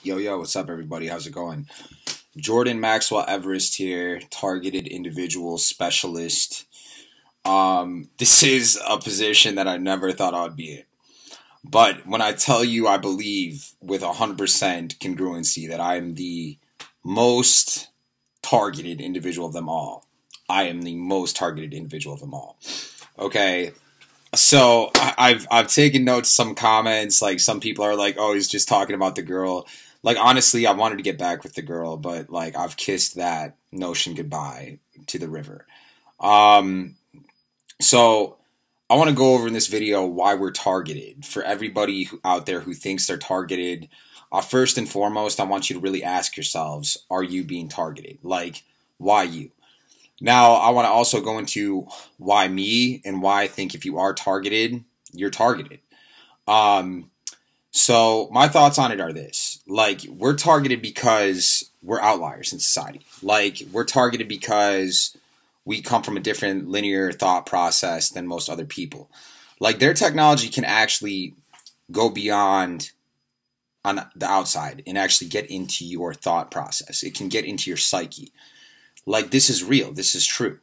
Yo, yo, what's up, everybody? How's it going? Jordan Maxwell Everest here, targeted individual specialist. This is a position that I never thought I'd be in. But when I tell you I believe with 100% congruency that I am the most targeted individual of them all, I am the most targeted individual of them all. Okay, so I've taken notes, some comments, like some people are like, oh, he's just talking about the girl. Like, honestly, I wanted to get back with the girl, but like I've kissed that notion goodbye to the river. Um, so I want to go over in this video why we're targeted. For everybody out there who thinks they're targeted, first and foremost, I want you to really ask yourselves, are you being targeted? Like, why you? Now, I want to also go into why me and why I think if you are targeted, you're targeted. Um, so my thoughts on it are this. Like, we're targeted because we're outliers in society. Like, we're targeted because we come from a different linear thought process than most other people. Like, their technology can actually go beyond on the outside and actually get into your thought process. It can get into your psyche. Like, this is real. This is true.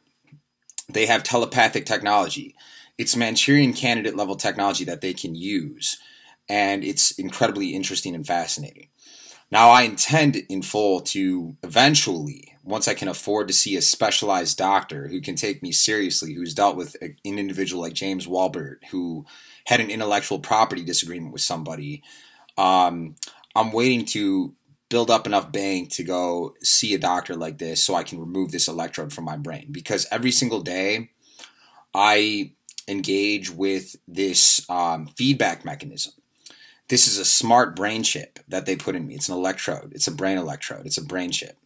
They have telepathic technology. It's Manchurian candidate level technology that they can use. And it's incredibly interesting and fascinating. Now, I intend in full to eventually, once I can afford to see a specialized doctor who can take me seriously, who's dealt with an individual like James Walbert, who had an intellectual property disagreement with somebody, I'm waiting to build up enough bank to go see a doctor like this so I can remove this electrode from my brain. Because every single day I engage with this feedback mechanism. This is a smart brain chip that they put in me. It's an electrode. It's a brain electrode. It's a brain chip.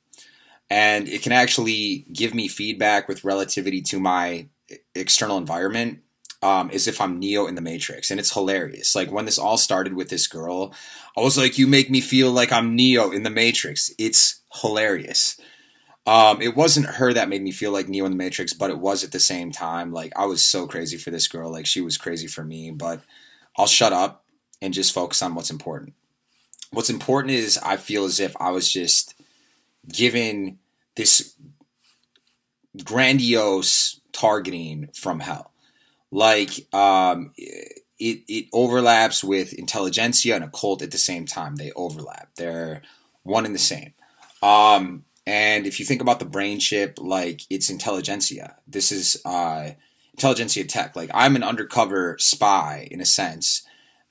And it can actually give me feedback with relativity to my external environment, as if I'm Neo in the Matrix. And it's hilarious. Like, when this all started with this girl, I was like, you make me feel like I'm Neo in the Matrix. It's hilarious. It wasn't her that made me feel like Neo in the Matrix, but it was at the same time. Like, I was so crazy for this girl. Like, she was crazy for me. But I'll shut up and just focus on what's important. What's important is I feel as if I was just given this grandiose targeting from hell. Like, it overlaps with intelligentsia and occult at the same time. They overlap. They're one and the same. And if you think about the brain chip, like, it's intelligentsia. This is intelligentsia tech. Like, I'm an undercover spy in a sense.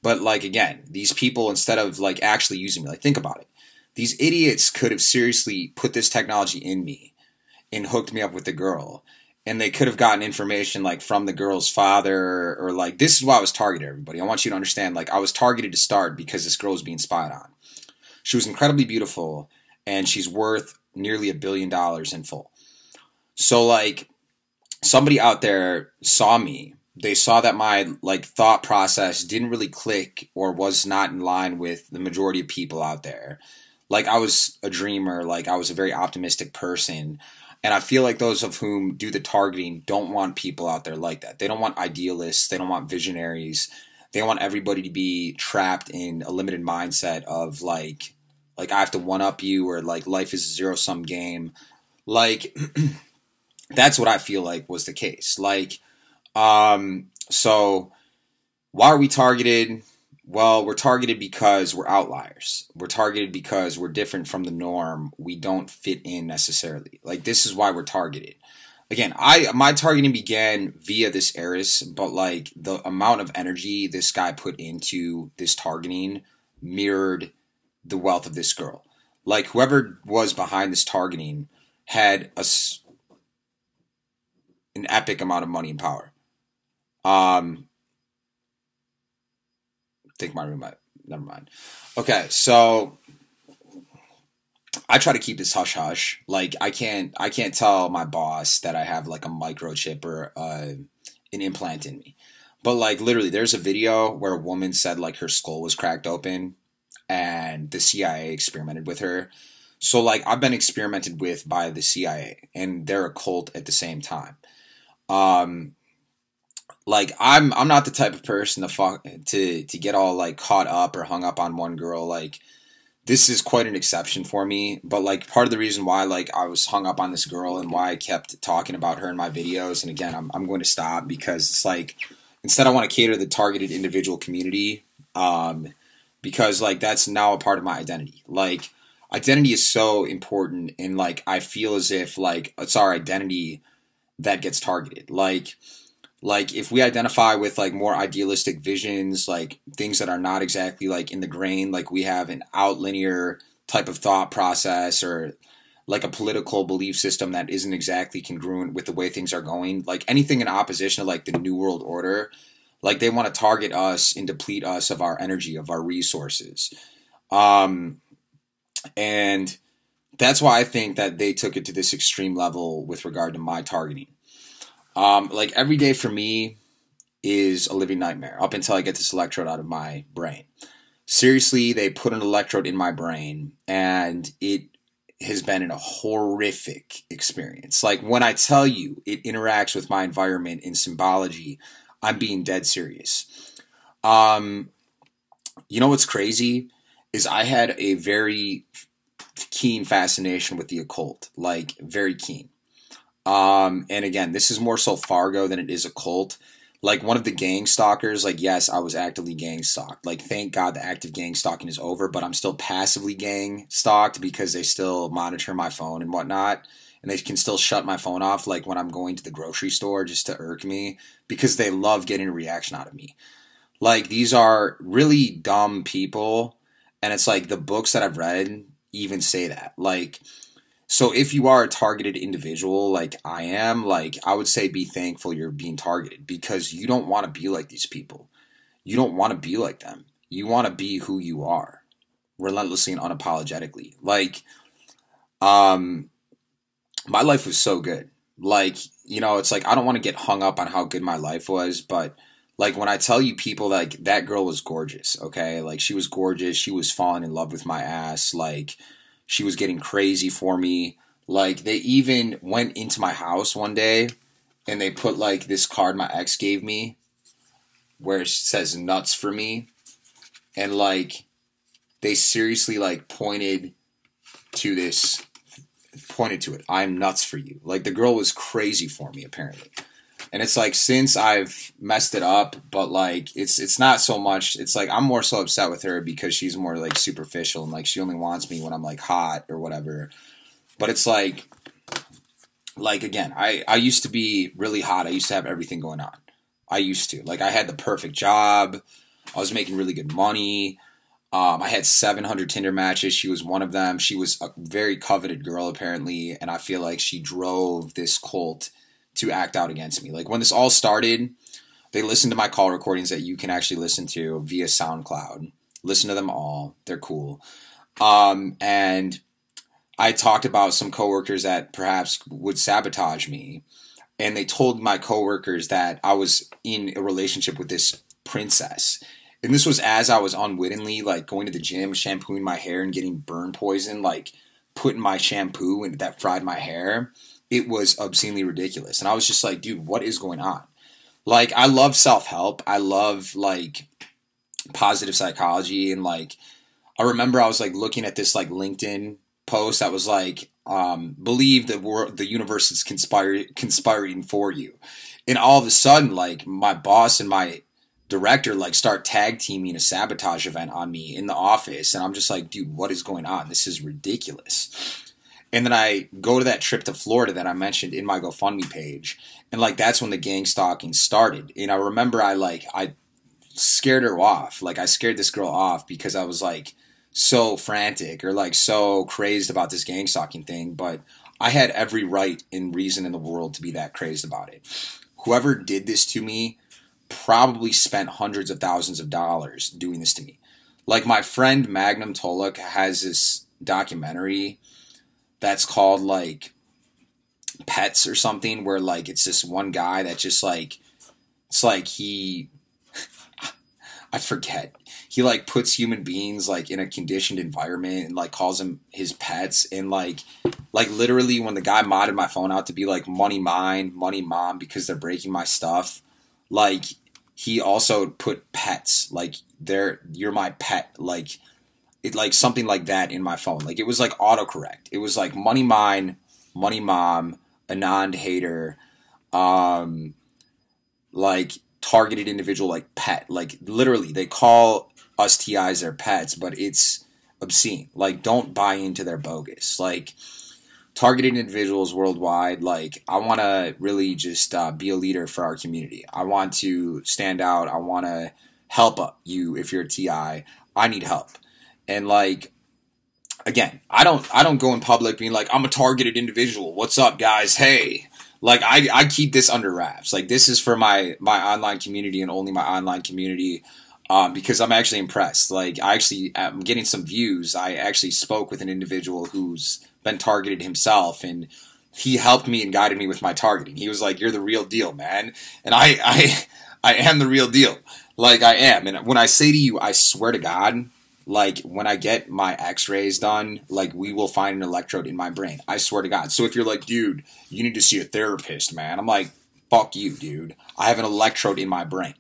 But, like, again, these people, instead of, like, actually using me, like, think about it. These idiots could have seriously put this technology in me and hooked me up with the girl. And they could have gotten information, like, from the girl's father, or, like, this is why I was targeted, everybody. I want you to understand, like, I was targeted to start because this girl was being spied on. She was incredibly beautiful, and she's worth nearly $1 billion in full. So, like, somebody out there saw me. They saw that my, like, thought process didn't really click or was not in line with the majority of people out there. Like, I was a dreamer. Like, I was a very optimistic person. And I feel like those of whom do the targeting don't want people out there like that. They don't want idealists. They don't want visionaries. They want everybody to be trapped in a limited mindset of, like I have to one-up you, or, like, life is a zero-sum game. Like, that's what I feel like was the case. Like, so why are we targeted? Well, we're targeted because we're outliers. We're targeted because we're different from the norm. We don't fit in necessarily. Like, this is why we're targeted. Again, my targeting began via this Eris, but, like, the amount of energy this guy put into this targeting mirrored the wealth of this girl. Like, whoever was behind this targeting had an epic amount of money and power. I think my room might, never mind. Okay, so I try to keep this hush hush. Like, I can't tell my boss that I have, like, a microchip or an implant in me. But, like, literally, there's a video where a woman said, like, her skull was cracked open and the CIA experimented with her. So, like, I've been experimented with by the CIA, and they're a cult at the same time. Like, I'm not the type of person to get all, like, caught up or hung up on one girl. Like, this is quite an exception for me, but like part of the reason why like I was hung up on this girl and why I kept talking about her in my videos, and again I'm going to stop because it's like instead I want to cater to the targeted individual community, because like that's now a part of my identity. Like identity is so important, and like I feel as if like it's our identity that gets targeted. Like if we identify with like more idealistic visions, like things that are not exactly like in the grain, like we have an out linear type of thought process, or like a political belief system that isn't exactly congruent with the way things are going, like anything in opposition to like the New World Order, like they want to target us and deplete us of our energy, of our resources. Um, and that's why I think that they took it to this extreme level with regard to my targeting. Like every day for me is a living nightmare up until I get this electrode out of my brain. Seriously, they put an electrode in my brain and it has been a horrific experience. Like when I tell you it interacts with my environment in symbology, I'm being dead serious. Um, you know what's crazy is I had a very keen fascination with the occult, like very keen. And again, this is more so Fargo than it is occult. Like one of the gang stalkers, like yes, I was actively gang stalked. Like thank God the active gang stalking is over, but I'm still passively gang stalked because they still monitor my phone and whatnot. And they can still shut my phone off like when I'm going to the grocery store just to irk me because they love getting a reaction out of me. Like these are really dumb people, and it's like the books that I've read even say that. Like so if you are a targeted individual like I am, like I would say be thankful you're being targeted because you don't want to be like these people. You don't want to be like them. You want to be who you are, relentlessly and unapologetically. Like my life was so good. Like, you know, it's like I don't want to get hung up on how good my life was, but like when I tell you people like that girl was gorgeous, okay? Like she was gorgeous, she was falling in love with my ass, like she was getting crazy for me. Like they even went into my house one day and they put like this card my ex gave me where it says nuts for me, and like they seriously like pointed to it. I'm nuts for you. Like the girl was crazy for me apparently. And it's like since I've messed it up, but like it's not so much. It's like I'm more so upset with her because she's more like superficial and like she only wants me when I'm like hot or whatever. But it's like again, I used to be really hot. I used to have everything going on. I used to. Like I had the perfect job. I was making really good money. I had 700 Tinder matches. She was one of them. She was a very coveted girl apparently, and I feel like she drove this cult to act out against me. Like when this all started, they listened to my call recordings that you can actually listen to via SoundCloud. Listen to them all. They're cool. And I talked about some coworkers that perhaps would sabotage me. And they told my coworkers that I was in a relationship with this princess. And this was as I was unwittingly like going to the gym, shampooing my hair and getting burn poison, like putting my shampoo and that fried my hair. It was obscenely ridiculous. And I was just like, dude, what is going on? Like, I love self-help. I love, like, positive psychology. And, like, I remember I was, like, looking at this, like, LinkedIn post that was, like, believe the universe is conspiring for you. And all of a sudden, like, my boss and my director, like, start tag teaming a sabotage event on me in the office. And I'm just like, dude, what is going on? This is ridiculous. And then I go to that trip to Florida that I mentioned in my GoFundMe page. And like, that's when the gang stalking started. And I remember I scared her off. Like I scared this girl off because I was like so frantic or like so crazed about this gang stalking thing. But I had every right and reason in the world to be that crazed about it. Whoever did this to me probably spent hundreds of thousands of dollars doing this to me. Like my friend Magnum Toluk has this documentary that's called like Pets or something, where like it's this one guy that just like it's like I forget, he like puts human beings like in a conditioned environment and like calls them his pets, and like literally when the guy modded my phone out to be like money mine, money mom because they're breaking my stuff, like he also put pets, like you're my pet, like it like something like that in my phone. Like it was like autocorrect. It was like Money Mine, Money Mom, Anand Hater, like targeted individual, like pet. Like literally, they call us TIs their pets, but it's obscene. Like, don't buy into their bogus. Like, targeted individuals worldwide. Like, I want to really just be a leader for our community. I want to stand out. I want to help you if you're a TI. I need help. And like, again, I don't go in public being like, I'm a targeted individual. What's up, guys? Hey. Like, I keep this under wraps. Like, this is for my online community and only my online community, because I'm actually impressed. Like, I'm getting some views. I actually spoke with an individual who's been targeted himself, and he helped me and guided me with my targeting. He was like, "You're the real deal, man." And I am the real deal. Like, I am. And when I say to you, I swear to God, like, when I get my x-rays done, like, we will find an electrode in my brain. I swear to God. So if you're like, "Dude, you need to see a therapist, man," I'm like, fuck you, dude. I have an electrode in my brain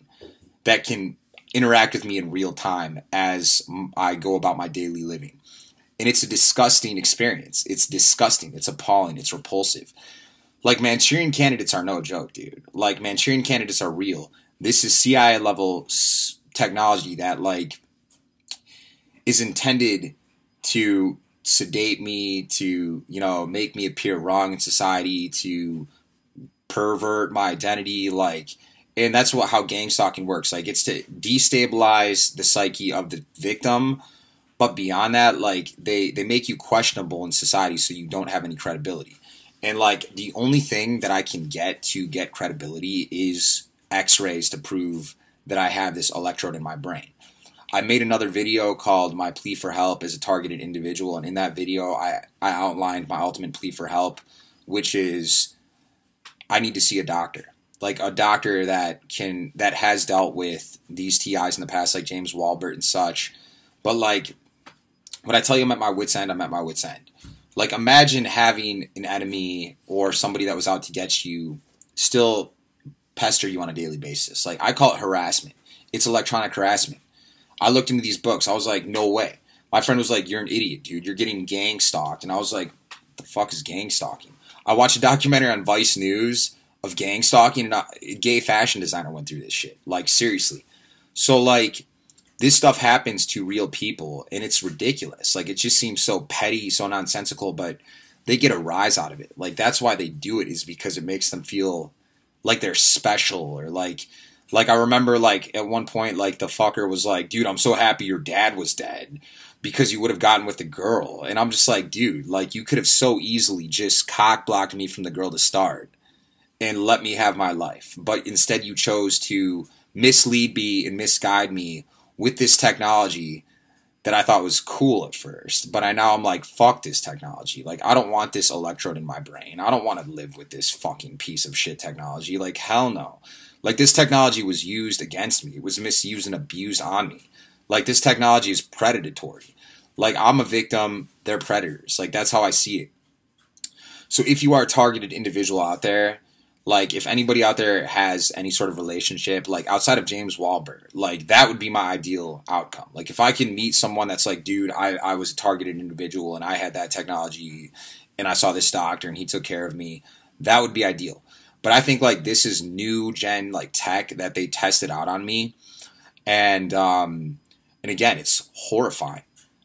that can interact with me in real time as I go about my daily living. And it's a disgusting experience. It's disgusting. It's appalling. It's repulsive. Like, Manchurian candidates are no joke, dude. Like, Manchurian candidates are real. This is CIA level technology that, like, is intended to sedate me, to, you know, make me appear wrong in society, to pervert my identity, like, and that's how gang stalking works. Like, it's to destabilize the psyche of the victim, but beyond that, like, they make you questionable in society so you don't have any credibility. And, like, the only thing that I can get to get credibility is x-rays to prove that I have this electrode in my brain. I made another video called My Plea for Help as a Targeted Individual, and in that video I outlined my ultimate plea for help, which is I need to see a doctor. Like, a doctor that has dealt with these TIs in the past, like James Walbert and such. But, like, when I tell you I'm at my wit's end, I'm at my wit's end. Like, imagine having an enemy or somebody that was out to get you still pester you on a daily basis. Like, I call it harassment. It's electronic harassment. I looked into these books. I was like, no way. My friend was like, "You're an idiot, dude. You're getting gang stalked." And I was like, what the fuck is gang stalking? I watched a documentary on Vice News of gang stalking, and a gay fashion designer went through this shit. Like, seriously. So, like, this stuff happens to real people, and it's ridiculous. Like, it just seems so petty, so nonsensical, but they get a rise out of it. Like, that's why they do it, is because it makes them feel like they're special, or like I remember, like, at one point, like, the fucker was like, "Dude, I'm so happy your dad was dead because you would have gotten with the girl." And I'm just like, dude, like, you could have so easily just cock-blocked me from the girl to start and let me have my life. But instead you chose to mislead me and misguide me with this technology that I thought was cool at first. But I'm like, fuck this technology. Like, I don't want this electrode in my brain. I don't want to live with this fucking piece of shit technology. Like, hell no. Like, this technology was used against me. It was misused and abused on me. Like, this technology is predatory. Like, I'm a victim. They're predators. Like, that's how I see it. So if you are a targeted individual out there, like, if anybody out there has any sort of relationship, like, outside of James Walbert, like, that would be my ideal outcome. Like, if I can meet someone that's like, dude, I was a targeted individual and I had that technology and I saw this doctor and he took care of me, that would be ideal. But I think, like, this is new gen, like, tech that they tested out on me. And again, it's horrifying.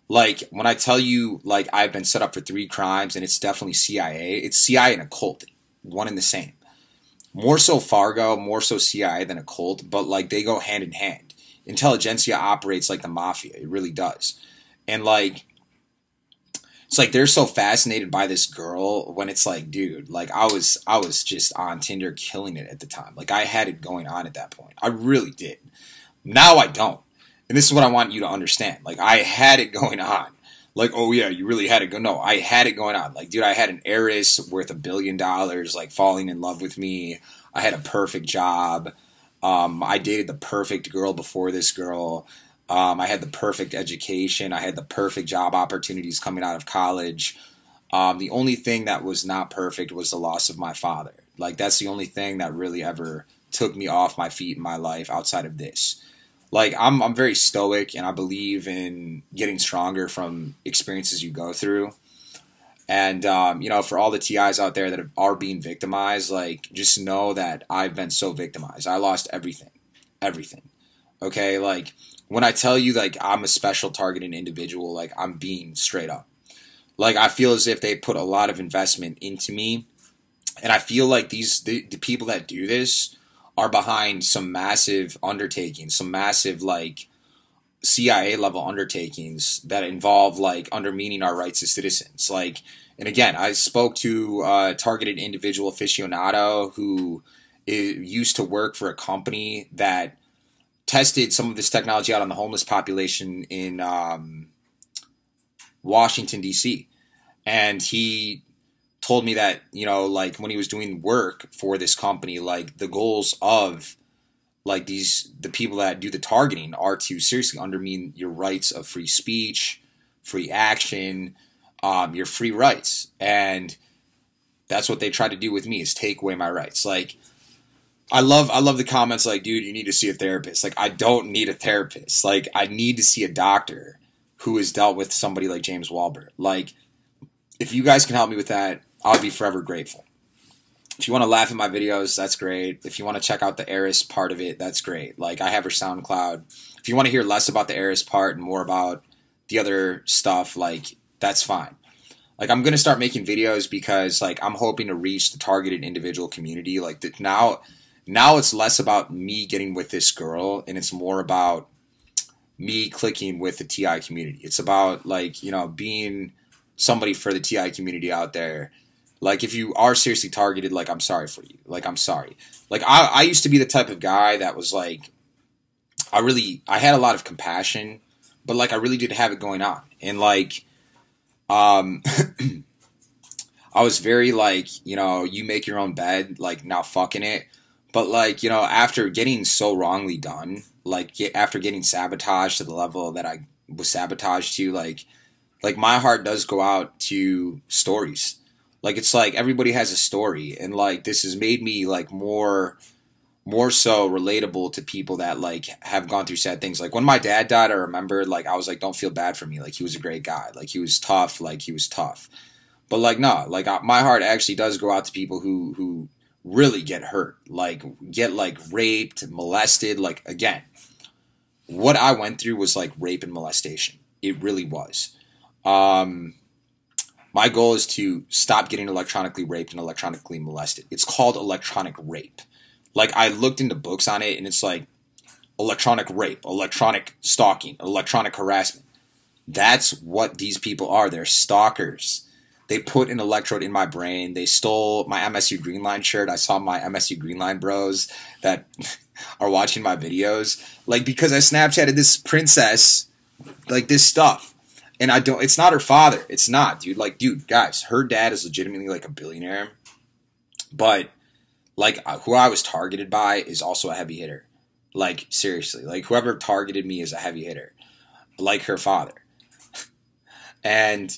Like, when I tell you, like, I've been set up for 3 crimes and it's definitely CIA, it's CIA and occult, one and the same. More so Fargo, more so CIA than occult, but, like, they go hand in hand. Intelligentsia operates like the mafia. It really does. And, like, it's like they're so fascinated by this girl when it's like, dude, like, I was just on Tinder killing it at the time. Like, I had it going on at that point. I really did. Now I don't. And this is what I want you to understand. Like, I had it going on. Like, oh yeah, you really had it go. No, I had it going on. Like, dude, I had an heiress worth $1 billion, like, falling in love with me. I had a perfect job. I dated the perfect girl before this girl. I had the perfect education. I had the perfect job opportunities coming out of college. The only thing that was not perfect was the loss of my father. Like, that's the only thing that really ever took me off my feet in my life outside of this. Like I'm very stoic, and I believe in getting stronger from experiences you go through. And you know, for all the TIs out there that are being victimized, like just know that I've been so victimized. I lost everything, everything. Okay, like when I tell you like I'm a special targeted individual, like I'm being straight up. Like I feel as if they put a lot of investment into me, and I feel like the people that do this are behind some massive undertakings, some massive like CIA level undertakings that involve like undermining our rights as citizens. Like, and again, I spoke to a targeted individual aficionado who used to work for a company that tested some of this technology out on the homeless population in Washington, D.C. And he told me that, you know, like when he was doing work for this company, like the goals of like the people that do the targeting are to seriously undermine your rights of free speech, free action, your free rights. And that's what they try to do with me, is take away my rights. Like, I love the comments like, dude, you need to see a therapist. Like, I don't need a therapist. Like, I need to see a doctor who has dealt with somebody like James Walbert. Like, if you guys can help me with that, I'll be forever grateful. If you want to laugh at my videos, that's great. If you want to check out the Eris part of it, that's great. Like, I have her SoundCloud. If you want to hear less about the Eris part and more about the other stuff, like, that's fine. Like, I'm going to start making videos because, like, I'm hoping to reach the targeted individual community. Like, now it's less about me getting with this girl, and it's more about me clicking with the TI community. It's about, like, you know, being somebody for the TI community out there. Like, if you are seriously targeted, like, I'm sorry for you. Like, I'm sorry. Like, I used to be the type of guy that was, like, I had a lot of compassion, but, like, I really did have it going on. And, like, I was very, like, you know, you make your own bed, like, now fucking it. But, like, you know, after getting so wrongly done, like, after getting sabotaged to the level that I was sabotaged to, like, my heart does go out to stories. Like, it's like everybody has a story, and like this has made me like more so relatable to people that like have gone through sad things. Like when my dad died, I remember like I was like, don't feel bad for me. Like he was a great guy. Like he was tough. Like he was tough. But like no, like my heart actually does go out to people who really get hurt, like get like raped, molested. Like again, what I went through was like rape and molestation. It really was. My goal is to stop getting electronically raped and electronically molested. It's called electronic rape. Like, I looked into books on it, and it's like electronic rape, electronic stalking, electronic harassment. That's what these people are. They're stalkers. They put an electrode in my brain. They stole my MSU Greenline shirt. I saw my MSU Greenline bros that are watching my videos. Like, because I Snapchatted this princess, like, this stuff. And it's not her father. It's not, dude. Like, dude, guys, her dad is legitimately like a billionaire. But, like, who I was targeted by is also a heavy hitter. Like, seriously. Like, whoever targeted me is a heavy hitter. Like her father. And,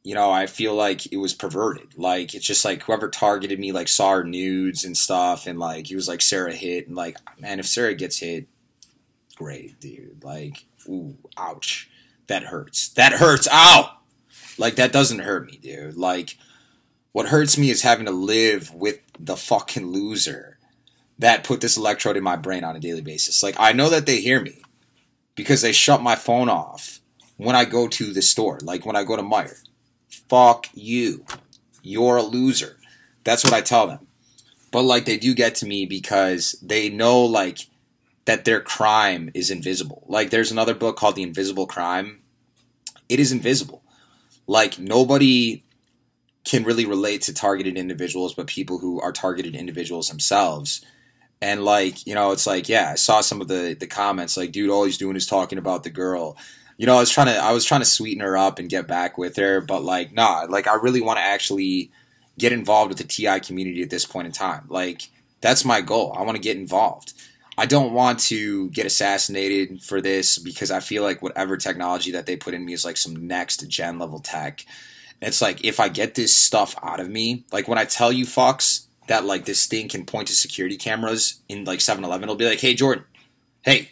you know, I feel like it was perverted. Like, it's just like whoever targeted me, like, saw her nudes and stuff. And, like, he was like, Sarah hit. And, like, man, if Sarah gets hit, great, dude. Like, ooh, ouch. That hurts. That hurts. Ow! Like, that doesn't hurt me, dude. Like, what hurts me is having to live with the fucking loser that put this electrode in my brain on a daily basis. Like, I know that they hear me because they shut my phone off when I go to the store. Like, when I go to Meijer. Fuck you. You're a loser. That's what I tell them. But, like, they do get to me because they know, like, that their crime is invisible. Like, there's another book called The Invisible Crime. It is invisible. Like, nobody can really relate to targeted individuals but people who are targeted individuals themselves. And, like, you know, it's like, yeah, I saw some of the comments, like, dude, all he's doing is talking about the girl. You know, I was trying to sweeten her up and get back with her, but, like, nah, like, I really want to actually get involved with the TI community at this point in time. Like, that's my goal. I want to get involved. I don't want to get assassinated for this because I feel like whatever technology that they put in me is like some next gen level tech. It's like, if I get this stuff out of me, like when I tell you fucks that like this thing can point to security cameras in like 7-Eleven. It'll be like, hey Jordan, hey,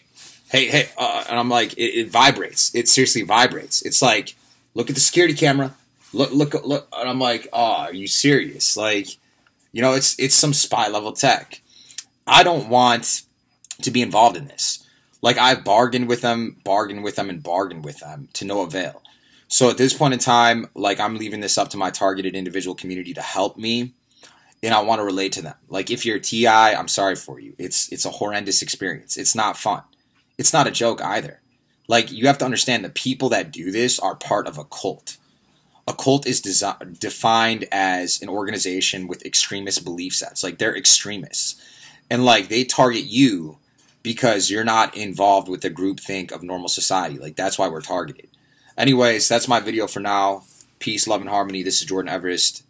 and I'm like, it vibrates. It seriously vibrates. It's like, look at the security camera. Look, and I'm like, oh, are you serious? Like, you know, it's some spy level tech. I don't want to be involved in this. Like, I've bargained with them to no avail. So at this point in time, like, I'm leaving this up to my targeted individual community to help me, and I want to relate to them. Like, if you're a TI, I'm sorry for you. It's a horrendous experience. It's not fun. It's not a joke either. Like, you have to understand the people that do this are part of a cult. A cult is defined as an organization with extremist belief sets. Like, they're extremists. And, like, they target you because you're not involved with the groupthink of normal society. Like, that's why we're targeted. Anyways, that's my video for now. Peace, love, and harmony. This is Jordan Everest.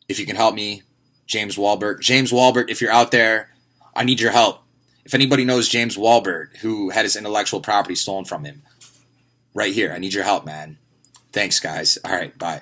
If you can help me, James Walbert. James Walbert, if you're out there, I need your help. If anybody knows James Walbert, who had his intellectual property stolen from him, right here, I need your help, man. Thanks, guys. All right, bye.